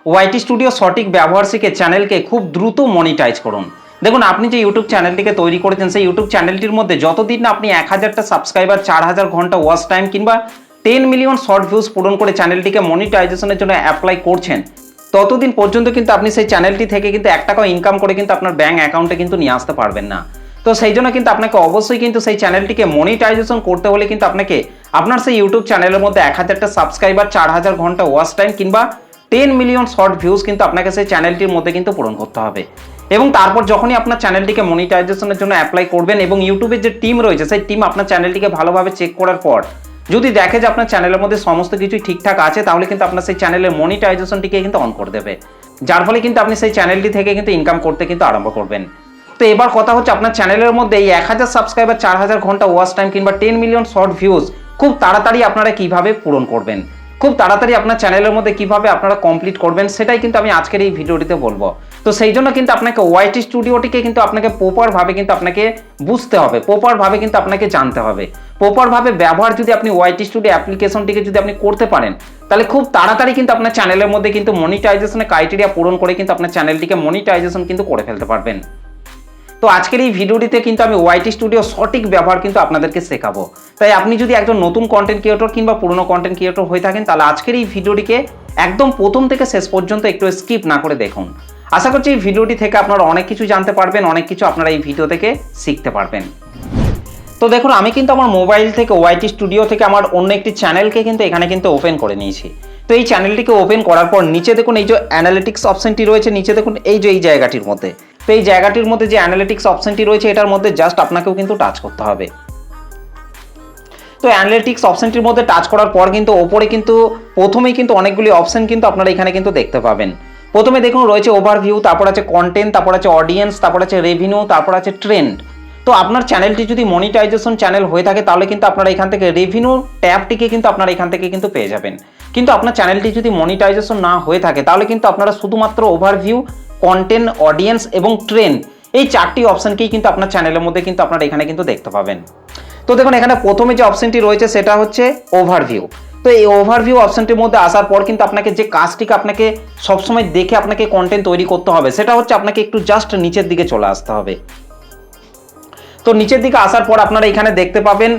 YT studio সঠিক ব্যবহার শিখে চ্যানেলকে খুব দ্রুত মনিটাইজ করুন। দেখুন, আপনি যে ইউটিউব চ্যানেলটিকে তৈরি করেছেন সেই ইউটিউব চ্যানেলটির মধ্যে যতদিন না আপনি 1000টা সাবস্ক্রাইবার, 4000 ঘন্টা ওয়াচ টাইম কিংবা 10 মিলিয়ন শর্ট ভিউজ পূরণ করে চ্যানেলটিকে মনিটাইজেশনের জন্য অ্যাপ্লাই করছেন, ততদিন পর্যন্ত কিন্তু আপনি সেই চ্যানেলটি থেকে কিন্তু 1 টাকাও ইনকাম করে কিন্তু আপনার ব্যাঙ্ক অ্যাকাউন্টে কিন্তু নিয়ে আসতে পারবেন না। তো সেই জন্য কিন্তু আপনাকে অবশ্যই কিন্তু সেই চ্যানেলটিকে মনিটাইজেশন করতে হলে কিন্তু আপনাকে আপনার সেই ইউটিউব চ্যানেলের মধ্যে 1000টা সাবস্ক্রাইবার, 4000 ঘন্টা ওয়াচ টাইম কিংবা 10 মিলিয়ন শর্ট ভিউজ কিন্তু আপনাকে সেই চ্যানেলটির মধ্যে কিন্তু পূরণ করতে হবে। এবং তারপর যখনই আপনার চ্যানেলটিকে মনিটাইজেশনের জন্য অ্যাপ্লাই করবেন এবং ইউটিউবের যে টিম রয়েছে সেই টিম আপনার চ্যানেলটিকে ভালোভাবে চেক করার পর যদি দেখে যে আপনার চ্যানেলের মধ্যে সমস্ত কিছুই ঠিকঠাক আছে, তাহলে কিন্তু আপনার সেই চ্যানেলের মনিটাইজেশনটিকে কিন্তু অন করে দেবে, যার ফলে কিন্তু আপনি সেই চ্যানেলটি থেকে কিন্তু ইনকাম করতে কিন্তু আরম্ভ করবেন। তো এবার কথা হচ্ছে, আপনার চ্যানেলের মধ্যে এই 1000 সাবস্ক্রাইবার, 4000 ঘন্টা ওয়াচ টাইম কিংবা 10 মিলিয়ন শর্ট ভিউজ খুব তাড়াতাড়ি আপনারা কিভাবে পূরণ করবেন, খুব তাড়াতাড়ি আপনার চ্যানেলের মধ্যে কিভাবে আপনারা কমপ্লিট করবেন, সেটাই কিন্তু আমি আজকের এই ভিডিওটিতে বলবো। তো সেই জন্য কিন্তু আপনাকে ওয়াইটি স্টুডিওটিকে কিন্তু আপনাকে প্রপারভাবে কিন্তু আপনাকে বুঝতে হবে, প্রপারভাবে কিন্তু আপনাকে জানতে হবে। প্রপারভাবে ব্যবহার যদি আপনি ওয়াইটি স্টুডিও অ্যাপ্লিকেশনটিকে যদি আপনি করতে পারেন, তাহলে খুব তাড়াতাড়ি কিন্তু আপনার চ্যানেলের মধ্যে কিন্তু মনিটাইজেশনের ক্রাইটেরিয়া পূরণ করে কিন্তু আপনার চ্যানেলটিকে মনিটাইজেশন কিন্তু করে ফেলতে পারবেন। তো আজকের এই ভিডিওটিতে কিন্তু আমি ওয়াইটি স্টুডিও সঠিক ব্যবহার কিন্তু আপনাদেরকে শেখাবো। তাই আপনি যদি একজন নতুন কন্টেন্ট ক্রিয়েটর কিংবা পুরনো কন্টেন্ট ক্রিয়েটর হয়ে থাকেন, তাহলে আজকের এই ভিডিওটিকে একদম প্রথম থেকে শেষ পর্যন্ত একটু স্কিপ না করে দেখুন। আশা করছি এই ভিডিওটি থেকে আপনারা অনেক কিছু জানতে পারবেন, অনেক কিছু আপনারা এই ভিডিও থেকে শিখতে পারবেন। তো দেখুন, আমি কিন্তু আমার মোবাইল থেকে ওয়াইটি স্টুডিও থেকে আমার অন্য একটি চ্যানেলকে কিন্তু এখানে কিন্তু ওপেন করে নিয়েছি। তো এই চ্যানেলটিকে ওপেন করার পর নিচে দেখুন এই যে অ্যানালিটিক্স অপশনটি রয়েছে, নিচে দেখুন এই জায়গাটির মধ্যে। তো এই জায়গাটির মধ্যে যে অ্যানালিটিক্স অপশনটি রয়েছে, এটার মধ্যে জাস্ট আপনাকেও কিন্তু টাচ করতে হবে। তো অ্যানালিটিক্স অপশনটির মধ্যে টাচ করার পর কিন্তু ওপরে কিন্তু প্রথমেই কিন্তু অনেকগুলি অপশন কিন্তু আপনারা এখানে কিন্তু দেখতে পাবেন। প্রথমে দেখুন রয়েছে ওভারভিউ, তারপর আছে কন্টেন্ট, তারপর আছে অডিয়েন্স, তারপর আছে রেভিনিউ, তারপর আছে ট্রেন্ড। তো আপনার চ্যানেলটি যদি মনিটাইজেশন চ্যানেল হয়ে থাকে, তাহলে কিন্তু আপনারা এখান থেকে রেভিনিউ ট্যাবটিকে কিন্তু আপনারা এখান থেকে কিন্তু পেয়ে যাবেন। কিন্তু আপনার চ্যানেলটি যদি মনিটাইজেশন না হয়ে থাকে, তাহলে কিন্তু আপনারা শুধুমাত্র ওভারভিউ, কন্টেন্ট, অডিয়েন্স এবং ট্রেন্ড এই 4টি অপশনকেই কিন্তু আপনার চ্যানেলের মধ্যে কিন্তু আপনারা এখানে কিন্তু দেখতে পাবেন। তো দেখুন, এখানে প্রথমে যে অপশনটি রয়েছে সেটা হচ্ছে ওভারভিউ। তো এই ওভারভিউ অপশনটির মধ্যে আসার পর কিন্তু আপনাকে যে কাজটিকে আপনাকে সবসময় দেখে আপনাকে কন্টেন্ট তৈরি করতে হবে, সেটা হচ্ছে আপনাকে একটু জাস্ট নিচের দিকে চলে আসতে হবে। তো নিচের দিকে আসার পর আপনারা এখানে দেখতে পাবেন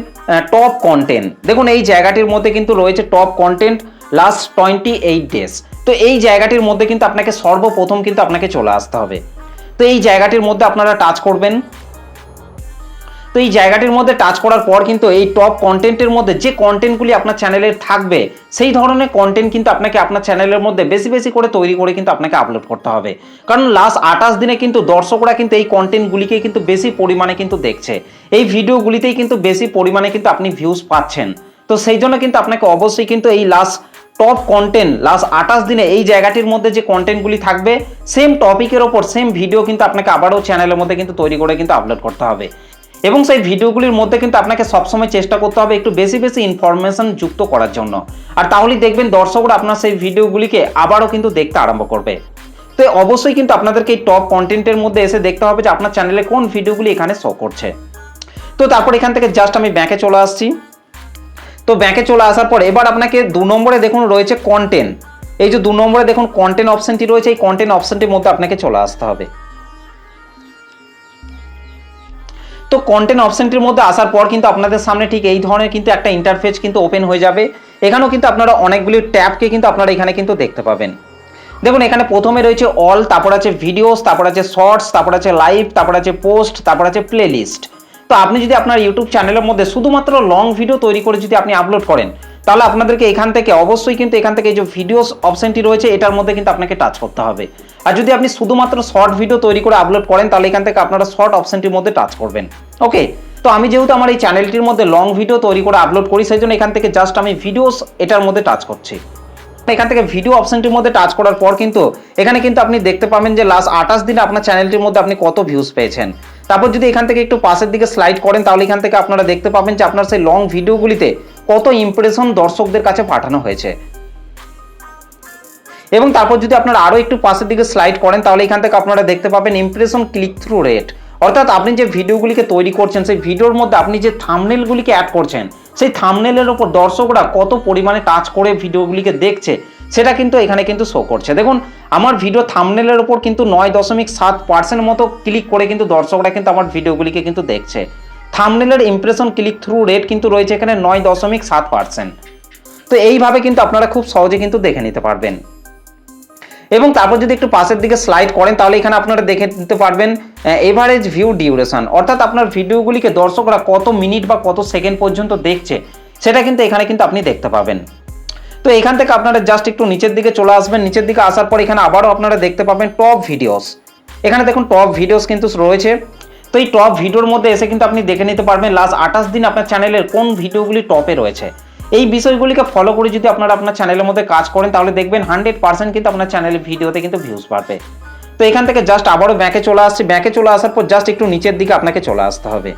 টপ কন্টেন্ট। দেখুন এই জায়গাটির মধ্যে কিন্তু রয়েছে টপ কন্টেন্ট লাস্ট 28 ডেজ। তো এই জায়গাটির মধ্যে কিন্তু আপনাকে সর্বপ্রথম কিন্তু আপনাকে চলে আসতে হবে। তো এই জায়গাটির মধ্যে আপনারা টাচ করবেন। তো এই জায়গাটির মধ্যে টাচ করার পর কিন্তু এই টপ কন্টেন্টের মধ্যে যে কন্টেন্টগুলি আপনার চ্যানেলে থাকবে, সেই ধরনের কন্টেন্ট কিন্তু আপনাকে আপনার চ্যানেলের মধ্যে বেশি বেশি করে তৈরি করে কিন্তু আপনাকে আপলোড করতে হবে। কারণ লাস্ট 28 দিনে কিন্তু দর্শকরা কিন্তু এই কন্টেন্টগুলিকে কিন্তু বেশি পরিমাণে কিন্তু দেখছে, এই ভিডিওগুলিতেই কিন্তু বেশি পরিমাণে কিন্তু আপনি ভিউজ পাচ্ছেন। তো সেই জন্য কিন্তু আপনাকে অবশ্যই কিন্তু এই লাস্ট টপ কন্টেন্ট লাস্ট 28 দিনে এই জায়গাটির মধ্যে যে কন্টেন্টগুলি থাকবে, সেম টপিকের ওপর সেম ভিডিও কিন্তু আপনাকে আবারও চ্যানেলের মধ্যে কিন্তু তৈরি করে কিন্তু আপলোড করতে হবে। এবং সেই ভিডিওগুলির মধ্যে কিন্তু আপনাকে সবসময় চেষ্টা করতে হবে একটু বেশি বেশি ইনফরমেশন যুক্ত করার জন্য। আর তাহলেই দেখবেন দর্শকরা আপনার সেই ভিডিওগুলিকে আবারও কিন্তু দেখতে আরম্ভ করবে। তো অবশ্যই কিন্তু আপনাদেরকে এই টপ কন্টেন্টের মধ্যে এসে দেখতে হবে যে আপনার চ্যানেলে কোন ভিডিওগুলি এখানে শো করছে। তো তারপর এখান থেকে জাস্ট আমি ব্যাকে চলে আসছি। তো ব্যাকে চলে আসার পর এবার আপনাকে 2 নম্বরে দেখুন রয়েছে কন্টেন্ট। এই যে 2 নম্বরে দেখুন কন্টেন্ট অপশনটি রয়েছে, এই কন্টেন্ট অপশনটির মধ্যে আপনাকে চলে আসতে হবে। তো কন্টেন্ট অপশনটির মধ্যে আসার পর কিন্তু আপনাদের সামনে ঠিক এই ধরনের কিন্তু একটা ইন্টারফেস কিন্তু ওপেন হয়ে যাবে। এখানেও কিন্তু আপনারা অনেকগুলি ট্যাবকে কিন্তু আপনারা এখানে কিন্তু দেখতে পাবেন। দেখুন এখানে প্রথমে রয়েছে অল, তারপর আছে ভিডিওস, তারপর আছে শর্টস, তারপর আছে লাইভ, তারপর আছে পোস্ট, তারপর আছে প্লে লিস্ট। তো আপনি যদি আপনার ইউটিউব চ্যানেলের মধ্যে শুধুমাত্র লং ভিডিও তৈরি করে যদি আপনি আপলোড করেন, তাহলে আপনাদেরকে এখান থেকে অবশ্যই কিন্তু এখান থেকে এই যে ভিডিওস অপশনটি রয়েছে এটার মধ্যে কিন্তু আপনাকে টাচ করতে হবে। আর যদি আপনি শুধুমাত্র শর্ট ভিডিও তৈরি করে আপলোড করেন, তাহলে এখান থেকে আপনারা শর্ট অপশনটির মধ্যে টাচ করবেন। ওকে, তো আমি যেহেতু আমার এই চ্যানেলটির মধ্যে লং ভিডিও তৈরি করে আপলোড করি, সেই জন্য এখান থেকে জাস্ট আমি ভিডিওস এটার মধ্যে টাচ করছি। এখান থেকে ভিডিও অপশনটির মধ্যে টাচ করার পর কিন্তু এখানে কিন্তু আপনি দেখতে পাবেন যে লাস্ট 28 দিনে আপনার চ্যানেলটির মধ্যে আপনি কত ভিউজ পেয়েছেন। তারপর যদি এখান থেকে একটু পাশের দিকে স্লাইড করেন, তাহলে এখান থেকে আপনারা দেখতে পাবেন যে আপনার সেই লং ভিডিওগুলিতে কত ইমপ্রেশন দর্শকদের কাছে পাঠানো হয়েছে। এবং তারপর যদি আপনারা আরও একটু পাশের দিকে স্লাইড করেন, তাহলে এখান থেকে আপনারা দেখতে পাবেন ইমপ্রেশন ক্লিক থ্রু রেট। অর্থাৎ আপনি যে ভিডিওগুলিকে তৈরি করছেন, সেই ভিডিওর মধ্যে আপনি যে থাম্বনেলগুলিকে অ্যাড করছেন, সেই থাম্বনেলের ওপর দর্শকরা কত পরিমাণে টাচ করে ভিডিওগুলিকে দেখছে, সেটা কিন্তু এখানে কিন্তু শো করছে। দেখুন আমার ভিডিও থাম্বনেলের উপর কিন্তু 9.7% মতো ক্লিক করে কিন্তু দর্শকরা কিন্তু আমার ভিডিওগুলিকে কিন্তু দেখছে। থাম্বনেলের ইমপ্রেশন ক্লিক থ্রু রেট কিন্তু রয়েছে এখানে 9.7%। তো এইভাবে কিন্তু আপনারা খুব সহজে কিন্তু দেখে নিতে পারবেন। এবং তারপর যদি একটু পাশের দিকে স্লাইড করেন তাহলে এখানে আপনারা দেখে নিতে পারবেন এভারেজ ভিউ ডিউরেশন, অর্থাৎ আপনার ভিডিওগুলিকে দর্শকরা কত মিনিট বা কত সেকেন্ড পর্যন্ত দেখছে সেটা কিন্তু এখানে কিন্তু আপনি দেখতে পাবেন। তো এখান থেকে আপনারা জাস্ট একটু নিচের দিকে চলে আসবেন, নিচের দিকে আসার পর এখানে আবারও আপনারা দেখতে পাবেন টপ ভিডিওস। এখানে দেখুন টপ ভিডিওস কিন্তু রয়েছে। তো এই টপ ভিডিওর মধ্যে এসে কিন্তু আপনি দেখে নিতে পারবেন লাস্ট 28 দিন আপনার চ্যানেলের কোন ভিডিওগুলি টপে রয়েছে। এই বিষয়গুলিকে ফলো করে যদি আপনারা আপনার চ্যানেলের মধ্যে কাজ করেন তাহলে দেখবেন 100% কিন্তু আপনার চ্যানেলের ভিডিওতে কিন্তু ভিউজ বাড়বে। তো এখান থেকে জাস্ট আবারও ব্যাকে চলে আসছি, ব্যাকে চলে আসার পর জাস্ট একটু নিচের দিকে আপনাকে চলে আসতে হবে।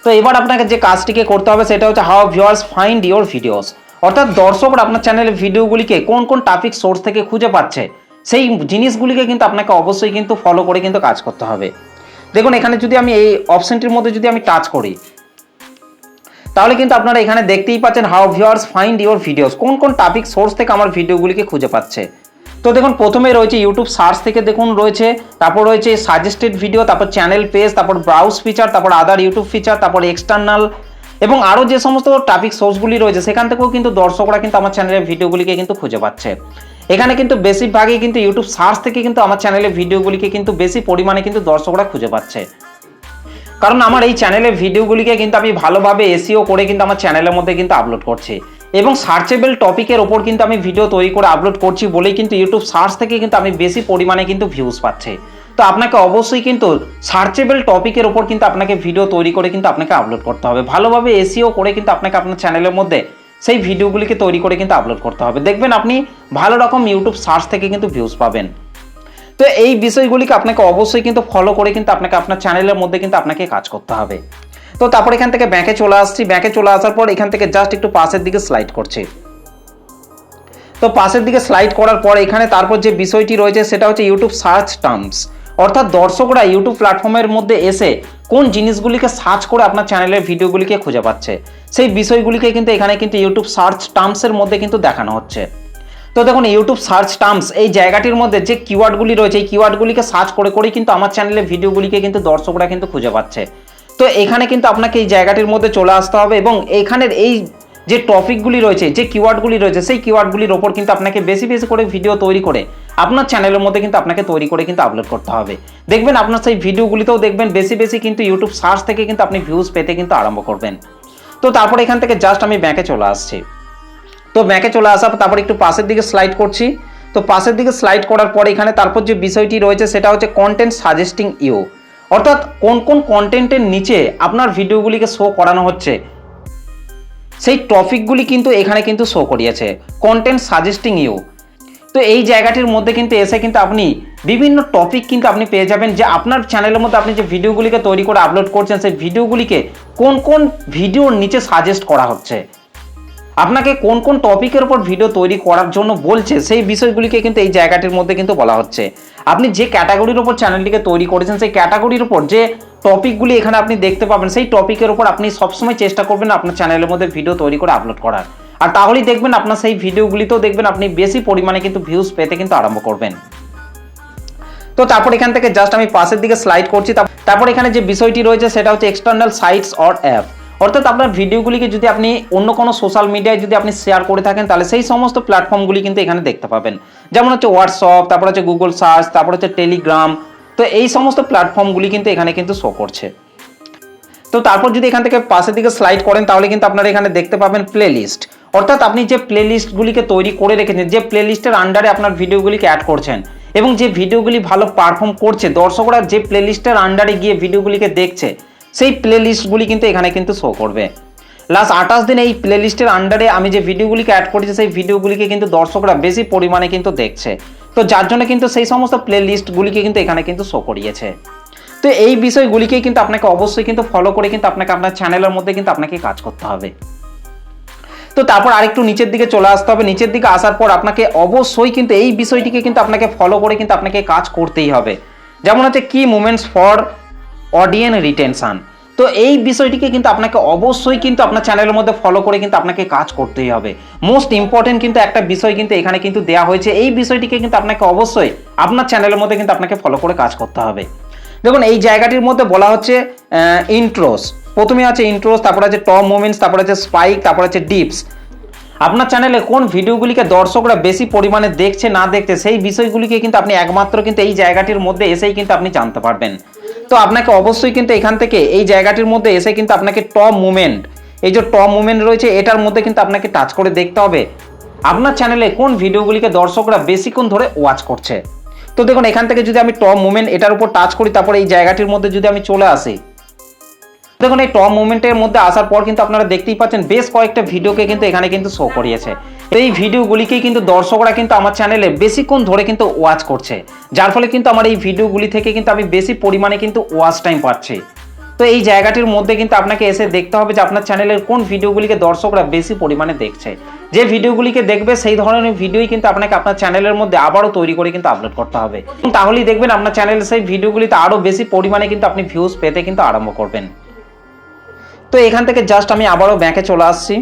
তো এবার আপনাকে যে কাজটিকে করতে হবে সেটা হচ্ছে how viewers find your videos, অর্থাৎ দর্শকরা আপনার চ্যানেলের ভিডিওগুলিকে কোন কোন টপিক সোর্স থেকে খুঁজে পাচ্ছে সেই জিনিসগুলিকে কিন্তু আপনাকে অবশ্যই কিন্তু ফলো করে কিন্তু কাজ করতে হবে। দেখুন এখানে যদি আমি এই অপশনটির মধ্যে যদি আমি টাচ করি তাহলে কিন্তু আপনারা এখানে দেখতেই পাচ্ছেন how viewers find your videos, কোন কোন টপিক সোর্স থেকে আমার ভিডিওগুলিকে খুঁজে পাচ্ছে। তো দেখুন প্রথমে রয়েছে ইউটিউব সার্চ থেকে দেখুন রয়েছে, তারপর রয়েছে সাজেস্টেড ভিডিও, তারপর চ্যানেল পেজ, তারপর ব্রাউজ ফিচার, তারপর আদার ইউটিউব ফিচার, তারপর এক্সটার্নাল এবং আরও যে সমস্ত টপিক সোর্সগুলি রয়েছে সেখান থেকেও কিন্তু দর্শকরা কিন্তু আমার চ্যানেলের ভিডিওগুলিকে কিন্তু খুঁজে পাচ্ছে। এখানে কিন্তু বেশিরভাগই কিন্তু ইউটিউব সার্চ থেকে কিন্তু আমার চ্যানেলের ভিডিওগুলিকে কিন্তু বেশি পরিমাণে কিন্তু দর্শকরা খুঁজে পাচ্ছে, কারণ আমার এই চ্যানেলের ভিডিওগুলিকে কিন্তু আমি ভালোভাবে এসইও করে কিন্তু আমার চ্যানেলের মধ্যে কিন্তু আপলোড করছি এবং সার্চেবল টপিকের ওপর কিন্তু আমি ভিডিও তৈরি করে আপলোড করছি বলেই কিন্তু ইউটিউব সার্চ থেকে কিন্তু আমি বেশি পরিমাণে কিন্তু ভিউজ পাচ্ছি। তো আপনাকে অবশ্যই কিন্তু সার্চেবল টপিকের ওপর কিন্তু আপনাকে ভিডিও তৈরি করে কিন্তু আপনাকে আপলোড করতে হবে, ভালোভাবে এসইও করে কিন্তু আপনাকে আপনার চ্যানেলের মধ্যে সেই ভিডিওগুলিকে তৈরি করে কিন্তু আপলোড করতে হবে। দেখবেন আপনি ভালো রকম ইউটিউব সার্চ থেকে কিন্তু ভিউজ পাবেন। তো এই বিষয়গুলিকে আপনাকে অবশ্যই কিন্তু ফলো করে কিন্তু আপনাকে আপনার চ্যানেলের মধ্যে কিন্তু আপনাকে কাজ করতে হবে। তো তারপর এখান থেকে ব্যাকে চলে আসছি, ব্যাকে চলে আসার পর এখান থেকে জাস্ট একটু পাশের দিকে স্লাইড করছি। তো পাশের দিকে স্লাইড করার পর এখানে তারপর যে বিষয়টি রয়েছে সেটা হচ্ছে ইউটিউব সার্চ টার্মস, অর্থাৎ দর্শকরা ইউটিউব প্ল্যাটফর্মের মধ্যে এসে কোন জিনিসগুলিকে সার্চ করে আপনার চ্যানেলের ভিডিওগুলিকে খুঁজে পাচ্ছে সেই বিষয়গুলিকে কিন্তু এখানে কিন্তু ইউটিউব সার্চ টার্মসের মধ্যে কিন্তু দেখানো হচ্ছে। তো দেখুন ইউটিউব সার্চ টার্মস এই জায়গাটির মধ্যে যে কিওয়ার্ডগুলি রয়েছে এই কিওয়ার্ডগুলিকে সার্চ করে করেই কিন্তু আমার চ্যানেলের ভিডিওগুলিকে কিন্তু দর্শকরা কিন্তু খুঁজে পাচ্ছে। তো এখানে কিন্তু আপনাকে এই জায়গাটির মধ্যে চলে আসতে হবে এবং এখানের এই যে টপিকগুলি রয়েছে যে কিওয়ার্ডগুলি রয়েছে সেই কিওয়ার্ডগুলির ওপর কিন্তু আপনাকে বেশি বেশি করে ভিডিও তৈরি করে আপনার চ্যানেলের মধ্যে কিন্তু আপনাকে তৈরি করে কিন্তু আপলোড করতে হবে। দেখবেন আপনার সেই ভিডিওগুলিতেও দেখবেন বেশি বেশি কিন্তু ইউটিউব সার্চ থেকে কিন্তু আপনি ভিউজ পেতে কিন্তু আরম্ভ করবেন। তো তারপর এখান থেকে জাস্ট আমি ব্যাকে চলে আসছি। তো ব্যাকে চলে আসার পর তারপর একটু পাশের দিকে স্লাইড করছি। তো পাশের দিকে স্লাইড করার পরে এখানে তারপর যে বিষয়টি রয়েছে সেটা হচ্ছে কন্টেন্ট সাজেস্টিং ইউ, অর্থাৎ কোন কোন কন্টেন্টের নিচে আপনার ভিডিওগুলিকে শো করানো হচ্ছে সেই টপিকগুলি কিন্তু এখানে কিন্তু শো করিয়েছে কন্টেন্ট সাজেস্টিং ইউ। তো এই জায়গাটির মধ্যে কিন্তু এসে কিন্তু আপনি বিভিন্ন টপিক কিন্তু আপনি পেয়ে যাবেন যে আপনার চ্যানেলের মধ্যে আপনি যে ভিডিওগুলিকে তৈরি করে আপলোড করছেন সেই ভিডিওগুলিকে কোন কোন ভিডিওর নিচে সাজেস্ট করা হচ্ছে, আপনাকে কোন কোন টপিকের উপর ভিডিও তৈরি করার জন্য বলছে সেই বিষয়গুলিকে কিন্তু এই জায়গাটির মধ্যে কিন্তু বলা হচ্ছে। আপনি যে ক্যাটাগরির উপর চ্যানেলটিকে তৈরি করেছেন সেই ক্যাটাগরির উপর যে টপিকগুলি এখানে আপনি দেখতে পাবেন সেই টপিকের উপর আপনি সবসময় চেষ্টা করবেন আপনার চ্যানেলের মধ্যে ভিডিও তৈরি করে আপলোড করার, আর তাহলেই দেখবেন আপনার সেই ভিডিওগুলিতেও দেখবেন আপনি বেশি পরিমাণে কিন্তু ভিউজ পেতে কিন্তু আরম্ভ করবেন। তো তারপর এখান থেকে জাস্ট আমি পাশের দিকে স্লাইড করছি। তারপর এখানে যে বিষয়টি রয়েছে সেটা হচ্ছে এক্সটার্নাল সাইটস অর অ্যাপ, অর্থাৎ আপনার ভিডিওগুলিকে যদি আপনি অন্য কোনো সোশ্যাল মিডিয়ায় যদি আপনি শেয়ার করে থাকেন তাহলে সেই সমস্ত প্ল্যাটফর্মগুলি কিন্তু এখানে দেখতে পাবেন, যেমন হচ্ছে হোয়াটসঅ্যাপ, তারপর হচ্ছে গুগল সার্চ, তারপর হচ্ছে টেলিগ্রাম। তো এই সমস্ত প্ল্যাটফর্মগুলি কিন্তু এখানে কিন্তু শো করছে। তো তারপর যদি এখান থেকে পাশের দিকে স্লাইড করেন তাহলে কিন্তু আপনারা এখানে দেখতে পাবেন প্লে লিস্ট, অর্থাৎ আপনি যে প্লে লিস্টগুলিকে তৈরি করে রেখেছেন যে প্লে লিস্টের আন্ডারে আপনার ভিডিওগুলিকে অ্যাড করছেন এবং যে ভিডিওগুলি ভালো পারফর্ম করছে দর্শকরা যে প্লে লিস্টের আন্ডারে গিয়ে ভিডিওগুলিকে দেখছে সেই প্লে লিস্টগুলি কিন্তু এখানে কিন্তু শো করবে। লাস্ট 28 দিন এই প্লে লিস্টের আন্ডারে আমি যে ভিডিওগুলিকে অ্যাড করেছি সেই ভিডিওগুলিকে কিন্তু দর্শকরা বেশি পরিমাণে কিন্তু দেখছে, তো যার জন্য কিন্তু সেই সমস্ত প্লে লিস্টগুলিকে কিন্তু এখানে কিন্তু শো করিয়েছে। তো এই বিষয়গুলিকে কিন্তু আপনাকে অবশ্যই কিন্তু ফলো করে কিন্তু আপনাকে আপনার চ্যানেলের মধ্যে কিন্তু আপনাকে কাজ করতে হবে। তো তারপর আরেকটু নিচের দিকে চলে আসতে হবে, নিচের দিকে আসার পর আপনাকে অবশ্যই কিন্তু এই বিষয়টিকে কিন্তু আপনাকে ফলো করে কিন্তু আপনাকে কাজ করতেই হবে। যেমন হচ্ছে কি মুভমেন্টস ফর অডিয়েন্স রিটেনশন, তো এই জায়গাটির মধ্যে কিন্তু এসে কিন্তু আপনি বিভিন্ন টপিক কিন্তু আপনি পেয়ে যাবেন যে আপনার চ্যানেলের মধ্যে কোন কোন টপিক সোর্স থেকে আপনার ভিডিওগুলিকে খুঁজে পাচ্ছে সেই বিষয়গুলিকে কিন্তু এখানে কিন্তু ফলো করে কিন্তু আপনাকে আপনার চ্যানেলের মধ্যে কিন্তু কাজ করতে হবে। তো তারপর এখান থেকে জাস্ট আমি পাশের দিকে স্লাইড করছি। তো পাশের দিকে স্লাইড করার পর এখানে তারপর যে বিষয়টি রয়েছে সেটা হচ্ছে এক্সটার্নাল সাইটস অর অ্যাপ, অর্থাৎ কোন কোন কন্টেন্টের নিচে আপনার ভিডিওগুলিকে তো এই বিষয়টিকে কিন্তু আপনাকে অবশ্যই কিন্তু আপনার চ্যানেলের মধ্যে ফলো করে কিন্তু আপনাকে কাজ করতেই হবে। মোস্ট ইম্পর্টেন্ট কিন্তু একটা বিষয় কিন্তু এখানে কিন্তু দেওয়া হয়েছে, এই বিষয়টিকে কিন্তু আপনাকে অবশ্যই আপনার চ্যানেলের মধ্যে কিন্তু আপনাকে ফলো করে কাজ করতে হবে। দেখুন এই জায়গাটির মধ্যে বলা হচ্ছে ইন্ট্রোস, প্রথমে আছে ইন্ট্রোস, তারপর আছে টপ মোমেন্টস, তারপর আছে স্পাইক, তারপর আছে ডিপস। আপনার চ্যানেলে কোন ভিডিওগুলিকে দর্শকরা বেশি পরিমাণে দেখছে না দেখছে সেই বিষয়গুলিকে কিন্তু আপনি একমাত্র কিন্তু এই জায়গাটির মধ্যে এসেই কিন্তু আপনি জানতে পারবেন। তো আপনাকে অবশ্যই কিন্তু এখান থেকে এই জায়গাটির মধ্যে এসে কিন্তু আপনাকে টপ মুভমেন্ট, এই যে টপ মুভমেন্ট রয়েছে এটার মধ্যে কিন্তু আপনাকে টাচ করে দেখতে হবে আপনার চ্যানেলে কোন ভিডিওগুলিকে দর্শকরা বেশিক্ষণ ধরে ওয়াচ করছে। তো দেখুন এখান থেকে যদি আমি টপ মুভমেন্ট এটার উপর টাচ করি, তারপরে এই জায়গাটির মধ্যে যদি আমি চলে আসি, দেখুন এই টপ মুভমেন্টের মধ্যে আসার পর কিন্তু আপনারা দেখতেই পাচ্ছেন বেশ কয়েকটা ভিডিওকে কিন্তু এখানে কিন্তু শো করিয়েছে। এই ভিডিওগুলিকেই কিন্তু দর্শকরা কিন্তু আমার চ্যানেলে বেশিক্ষণ ধরে কিন্তু ওয়াচ করছে, যার ফলে কিন্তু আমার এই ভিডিওগুলি থেকে কিন্তু আমি বেশি পরিমাণে কিন্তু ওয়াচ টাইম পাচ্ছি। তো এই জায়গাটির মধ্যে কিন্তু আপনাকে এসে দেখতে হবে যে আপনার চ্যানেলের কোন ভিডিওগুলিকে দর্শকরা বেশি পরিমাণে দেখছে। যে ভিডিওগুলিকে দেখবে সেই ধরনের ভিডিওই কিন্তু আপনাকে আপনার চ্যানেলের মধ্যে আবারও তৈরি করে কিন্তু আপলোড করতে হবে, তাহলেই দেখবেন আপনার চ্যানেলের সেই ভিডিওগুলিতে আরও বেশি পরিমাণে কিন্তু আপনি ভিউজ পেতে কিন্তু আরম্ভ করবেন। তো এখান থেকে জাস্ট আমি আবারও ব্যাকে চলে আসছি।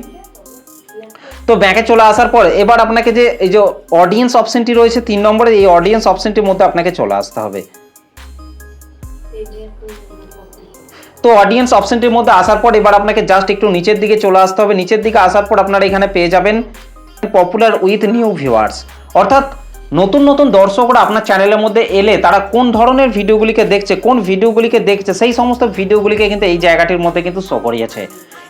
তো ব্যাকে চলে আসার পর এবার আপনাকে যে এই যে অডিয়েন্স অপশনটি রয়েছে 3 নম্বরে, এই অডিয়েন্স অপশনটির মধ্যে আপনাকে চলে আসতে হবে। তো অডিয়েন্স অপশনটির মধ্যে আসার পর এবার আপনাকে জাস্ট একটু নিচের দিকে চলে আসতে হবে। নিচের দিকে আসার পর আপনারা এখানে পেয়ে যাবেন পপুলার উইথ নিউ ভিউয়ার্স, অর্থাৎ নতুন নতুন দর্শকরা আপনার চ্যানেলের মধ্যে এলে তারা কোন ধরনের ভিডিওগুলিকে দেখছে, কোন ভিডিওগুলিকে দেখছে সেই সমস্ত ভিডিওগুলিকে কিন্তু এই জায়গাটির মধ্যে কিন্তু শো করিয়েছে।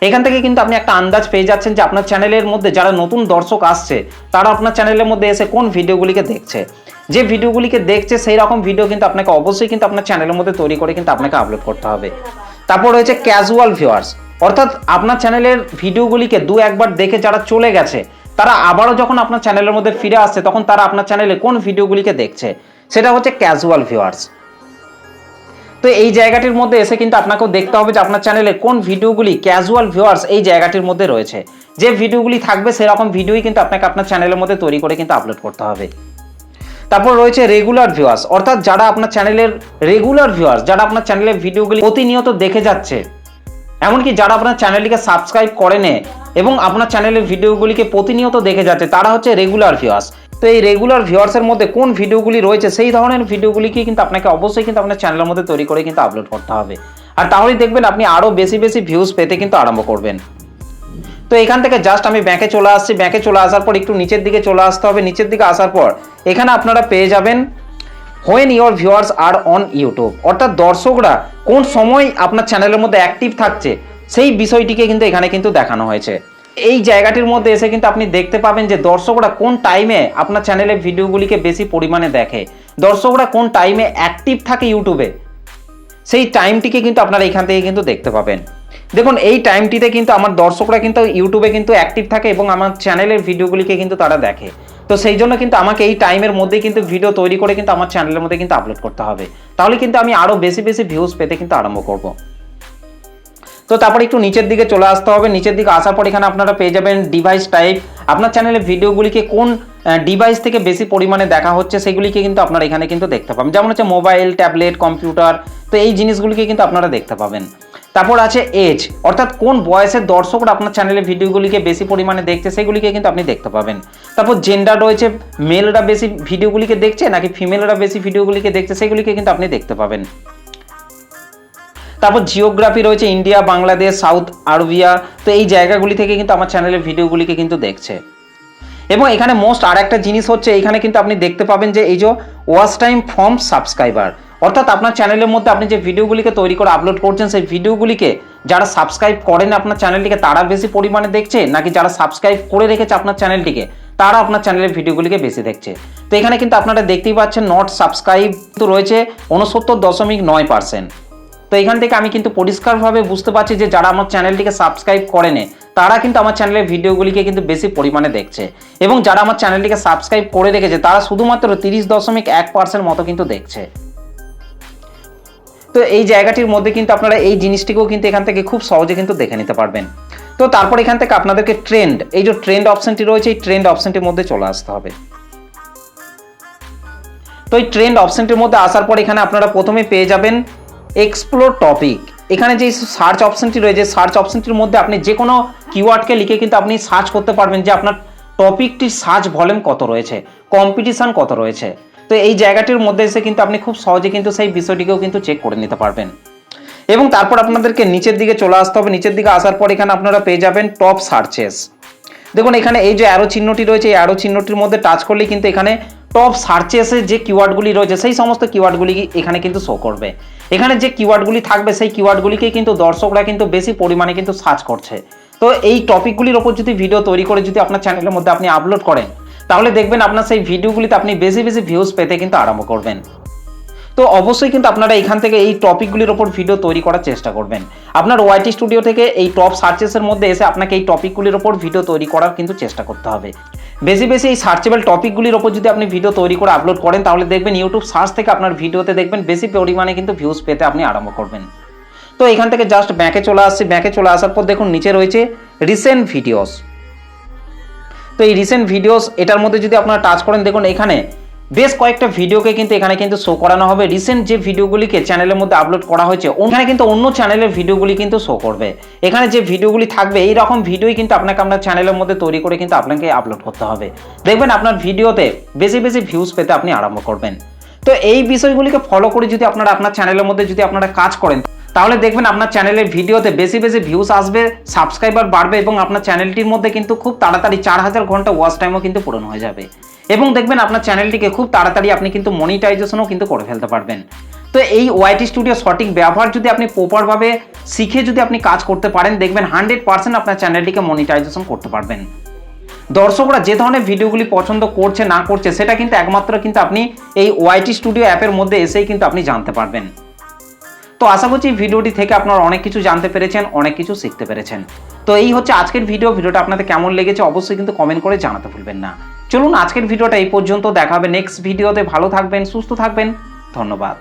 এখান থেকে কিন্তু আপনি একটা আন্দাজ পেয়ে যাচ্ছেন যে আপনার চ্যানেলের মধ্যে যারা নতুন দর্শক আসছে তারা আপনার চ্যানেলের মধ্যে এসে কোন ভিডিওগুলিকে দেখছে। যে ভিডিওগুলিকে দেখছে সেই রকম ভিডিও কিন্তু আপনাকে অবশ্যই কিন্তু আপনার চ্যানেলের মধ্যে তৈরি করে কিন্তু আপনাকে আপলোড করতে হবে। তারপর রয়েছে ক্যাজুয়াল ভিউয়ার্স, অর্থাৎ আপনার চ্যানেলের ভিডিওগুলিকে দু একবার দেখে যারা চলে গেছে তারা আবারও যখন আপনার চ্যানেলের মধ্যে ফিরে আসছে তখন তারা আপনার চ্যানেলে কোন ভিডিওগুলিকে দেখছে, সেটা হচ্ছে ক্যাজুয়াল ভিউয়ার্স। তো এই জায়গাটির মধ্যে এসে কিন্তু আপনাকেও দেখতে হবে যে আপনার চ্যানেলে কোন ভিডিওগুলি ক্যাজুয়াল ভিউয়ার্স এই জায়গাটির মধ্যে রয়েছে। যে ভিডিওগুলি থাকবে সেরকম ভিডিওই কিন্তু আপনাকে আপনার চ্যানেলের মধ্যে তৈরি করে কিন্তু আপলোড করতে হবে। তারপর রয়েছে রেগুলার ভিউয়ার্স, অর্থাৎ যারা আপনার চ্যানেলের রেগুলার ভিউয়ার্স, যারা আপনার চ্যানেলের ভিডিওগুলি প্রতিনিয়ত দেখে যাচ্ছে, এমনকি যারা আপনার চ্যানেলটিকে সাবস্ক্রাইব করে নেয় এবং আপনার চ্যানেলের ভিডিওগুলিকে প্রতিনিয়ত দেখে যাচ্ছে, তারা হচ্ছে রেগুলার ভিউয়ার্স। তো এই রেগুলার ভিউয়ার্সের মধ্যে কোন ভিডিওগুলি রয়েছে সেই ধরনের ভিডিওগুলিকে কিন্তু আপনাকে অবশ্যই কিন্তু আপনার চ্যানেলের মধ্যে তৈরি করে কিন্তু আপলোড করতে হবে, আর তাহলেই দেখবেন আপনি আরও বেশি বেশি ভিউজ পেতে কিন্তু আরম্ভ করবেন। তো এখান থেকে জাস্ট আমি ব্যাকে চলে আসছি। ব্যাকে চলে আসার পর একটু নিচের দিকে চলে আসতে হবে। নিচের দিকে আসার পর এখানে আপনারা পেয়ে যাবেন when your viewers are on YouTube, অর্থাৎ দর্শকরা কোন সময় আপনার চ্যানেলের মধ্যে অ্যাক্টিভ থাকছে সেই বিষয়টিকে কিন্তু এখানে কিন্তু দেখানো হয়েছে। এই জায়গাটির মধ্যে এসে কিন্তু আপনি দেখতে পাবেন যে দর্শকরা কোন টাইমে আপনার চ্যানেলের ভিডিওগুলিকে বেশি পরিমাণে দেখে, দর্শকরা কোন টাইমে অ্যাক্টিভ থাকে ইউটিউবে, সেই টাইমটিকে কিন্তু আপনারা এখান থেকে কিন্তু দেখতে পাবেন। দেখুন এই টাইমটিতে কিন্তু আমার দর্শকরা কিন্তু ইউটিউবে কিন্তু অ্যাক্টিভ থাকে এবং আমার চ্যানেলের ভিডিওগুলিকে কিন্তু তারা দেখে। তো সেই জন্য কিন্তু আমাকে এই টাইমের মধ্যেই কিন্তু ভিডিও তৈরি করে কিন্তু আমার চ্যানেলের মধ্যে কিন্তু আপলোড করতে হবে, তাহলে কিন্তু আমি আরও বেশি বেশি ভিউজ পেতে কিন্তু আরম্ভ করব। তো তারপর একটু নিচের দিকে চলে আসতে হবে। নিচের দিকে আসার পর এখানে আপনারা পেয়ে যাবেন ডিভাইস টাইপ, আপনার চ্যানেলের ভিডিওগুলিকে কোন ডিভাইস থেকে বেশি পরিমাণে দেখা হচ্ছে সেগুলিকে কিন্তু আপনারা এখানে কিন্তু দেখতে পাবেন, যেমন হচ্ছে মোবাইল, ট্যাবলেট, কম্পিউটার। তো এই জিনিসগুলিকে কিন্তু আপনারা দেখতে পাবেন। তারপর আছে এজ, অর্থাৎ কোন বয়সের দর্শকরা আপনার চ্যানেলের ভিডিওগুলিকে বেশি পরিমাণে দেখছে সেগুলিকে কিন্তু আপনি দেখতে পাবেন। তারপর জেন্ডার রয়েছে, মেলরা বেশি ভিডিওগুলিকে দেখছে নাকি ফিমেলরা বেশি ভিডিওগুলিকে দেখছে সেগুলিকে কিন্তু আপনি দেখতে পাবেন। তারপর জিওগ্রাফি রয়েছে, ইন্ডিয়া, বাংলাদেশ, সাউথ আরবিয়া। তো এই জায়গাগুলি থেকে কিন্তু আমার চ্যানেলের ভিডিওগুলিকে কিন্তু দেখছে। এবং এখানে মোস্ট আর একটা জিনিস হচ্ছে, এখানে কিন্তু আপনি দেখতে পাবেন যে এই যে ওয়াচ টাইম ফ্রম সাবস্ক্রাইবার, অর্থাৎ আপনার চ্যানেলের মধ্যে আপনি যে ভিডিওগুলিকে তৈরি করে আপলোড করছেন সেই ভিডিওগুলিকে যারা সাবস্ক্রাইব করেন আপনার চ্যানেলটিকে তারা বেশি পরিমাণে দেখছে নাকি যারা সাবস্ক্রাইব করে রেখেছে আপনার চ্যানেলটিকে তারা আপনার চ্যানেলের ভিডিওগুলিকে বেশি দেখছে। তো এখানে কিন্তু আপনারা দেখতেই পাচ্ছেন নট সাবস্ক্রাইব তো রয়েছে 69.9%। তো এখান থেকে আমি কিন্তু পরিষ্কারভাবে বুঝতে পারছি যে যারা আমার চ্যানেলটিকে সাবস্ক্রাইব করেনি তারা কিন্তু আমার চ্যানেলের ভিডিওগুলিকে কিন্তু বেশি পরিমাণে দেখছে, এবং যারা আমার চ্যানেলটিকে সাবস্ক্রাইব করে রেখেছে তারা শুধুমাত্র 30.1% মতো কিন্তু দেখছে। তো এই জায়গাটির মধ্যে কিন্তু আপনারা এই জিনিসটিকেও কিন্তু এখান থেকে খুব সহজে কিন্তু দেখে নিতে পারবেন। তো তারপর এখান থেকে আপনাদেরকে ট্রেন্ড, এই যে ট্রেন্ড অপশনটি রয়েছে এই ট্রেন্ড অপশনটির মধ্যে চলে আসতে হবে। তো এই ট্রেন্ড অপশনটির মধ্যে আসার পর এখানে আপনারা প্রথমে পেয়ে যাবেন এক্সপ্লোর টপিক। এখানে যে সার্চ অপশনটি রয়েছে, সার্চ অপশনটির মধ্যে আপনি যে কোনো কিওয়ার্ডকে লিখে কিন্তু আপনি সার্চ করতে পারবেন যে আপনার টপিকটির সার্চ ভলিউম কত রয়েছে, কম্পিটিশন কত রয়েছে। তো এই জায়গাটির মধ্যে এসে কিন্তু আপনি খুব সহজে কিন্তু সেই বিষয়টিকেও কিন্তু চেক করে নিতে পারবেন। এবং তারপর আপনাদেরকে নিচের দিকে চলে আসতে হবে। নিচের দিকে আসার পর এখানে আপনারা পেয়ে যাবেন টপ সার্চেস। দেখুন এখানে এই যে অ্যারো চিহ্নটি রয়েছে, এই অ্যারো চিহ্নটির মধ্যে টাচ করলেই কিন্তু এখানে টপ সার্চেসে যে কিওয়ার্ডগুলি রয়েছে সেই সমস্ত কিওয়ার্ডগুলি এখানে কিন্তু শো করবে। এখানে যে কিওয়ার্ডগুলি থাকবে সেই কিওয়ার্ডগুলিকেই কিন্তু দর্শকরা কিন্তু বেশি পরিমাণে কিন্তু সার্চ করছে। তো এই টপিকগুলির ওপর যদি ভিডিও তৈরি করে যদি আপনার চ্যানেলের মধ্যে আপনি আপলোড করেন, তাহলে দেখবেন আপনার সেই ভিডিওগুলিতে আপনি বেশি বেশি ভিউজ পেতে কিন্তু আরম্ভ করবেন। তো অবশ্যই কিন্তু আপনারা এখান থেকে এই টপিকগুলির ওপর ভিডিও তৈরি করার চেষ্টা করবেন। আপনার ওয়াইটি স্টুডিও থেকে এই টপ সার্চেসের মধ্যে এসে আপনাকে এই টপিকগুলির ওপর ভিডিও তৈরি করার কিন্তু চেষ্টা করতে হবে। বেশি বেশি এই সার্চেবল টপিকগুলির ওপর যদি আপনি ভিডিও তৈরি করে আপলোড করেন, তাহলে দেখবেন ইউটিউব সার্চ থেকে আপনার ভিডিওতে দেখবেন বেশি পরিমাণে কিন্তু ভিউজ পেতে আপনি আরম্ভ করবেন। তো এখান থেকে জাস্ট ব্যাকে চলে আসছি। ব্যাকে চলে আসার পর দেখুন নিচে রয়েছে রিসেন্ট ভিডিওস। তো এই রিসেন্ট ভিডিওস এটার মধ্যে যদি আপনারা টাচ করেন, দেখুন এখানে বেশ কয়েকটা ভিডিওকে কিন্তু এখানে কিন্তু শো করানো হবে। রিসেন্ট যে ভিডিওগুলিকে চ্যানেলের মধ্যে আপলোড করা হয়েছে ওখানে কিন্তু অন্য চ্যানেলের ভিডিওগুলি কিন্তু শো করবে। এখানে যে ভিডিওগুলি থাকবে এই রকম ভিডিওই কিন্তু আপনাকে আপনার চ্যানেলের মধ্যে তৈরি করে কিন্তু আপনাকে আপলোড করতে হবে। দেখবেন আপনার ভিডিওতে বেশি বেশি ভিউজ পেতে আপনি আরম্ভ করবেন। তো এই বিষয়গুলিকে ফলো করে যদি আপনারা আপনার চ্যানেলের মধ্যে যদি আপনারা কাজ করেন, তাহলে দেখবেন আপনার চ্যানেলের ভিডিওতে বেশি বেশি ভিউজ আসবে, সাবস্ক্রাইবার বাড়বে এবং আপনার চ্যানেলটির মধ্যে কিন্তু খুব তাড়াতাড়ি 4000 ঘন্টা ওয়াচ টাইমও কিন্তু পূরণ হয়ে যাবে। এবং দেখবেন আপনার চ্যানেলটিকে খুব তাড়াতাড়ি আপনি কিন্তু মনিটাইজেশনও কিন্তু করে ফেলতে পারবেন। তো এই ওয়াইটি স্টুডিও সঠিক ব্যবহার যদি আপনি প্রপারভাবে শিখে যদি আপনি কাজ করতে পারেন, দেখবেন 100% আপনার চ্যানেলটিকে মনিটাইজেশন করতে পারবেন। দর্শকরা যে ধরনের ভিডিওগুলি পছন্দ করছে না করছে সেটা কিন্তু একমাত্র কিন্তু আপনি এই ওয়াইটি স্টুডিও অ্যাপের মধ্যে এসেই কিন্তু আপনি জানতে পারবেন। তো আশা করছি ভিডিওটি থেকে আপনারা অনেক কিছু জানতে পেরেছেন, অনেক কিছু শিখতে পেরেছেন। তো এই হচ্ছে আজকের ভিডিওটা আপনাদের কেমন লেগেছে অবশ্যই কিন্তু কমেন্ট করে জানাতে ভুলবেন না। চলুন আজকের ভিডিওটা এই পর্যন্ত, দেখা হবে নেক্সট ভিডিওতে। ভালো থাকবেন, সুস্থ থাকবেন, ধন্যবাদ।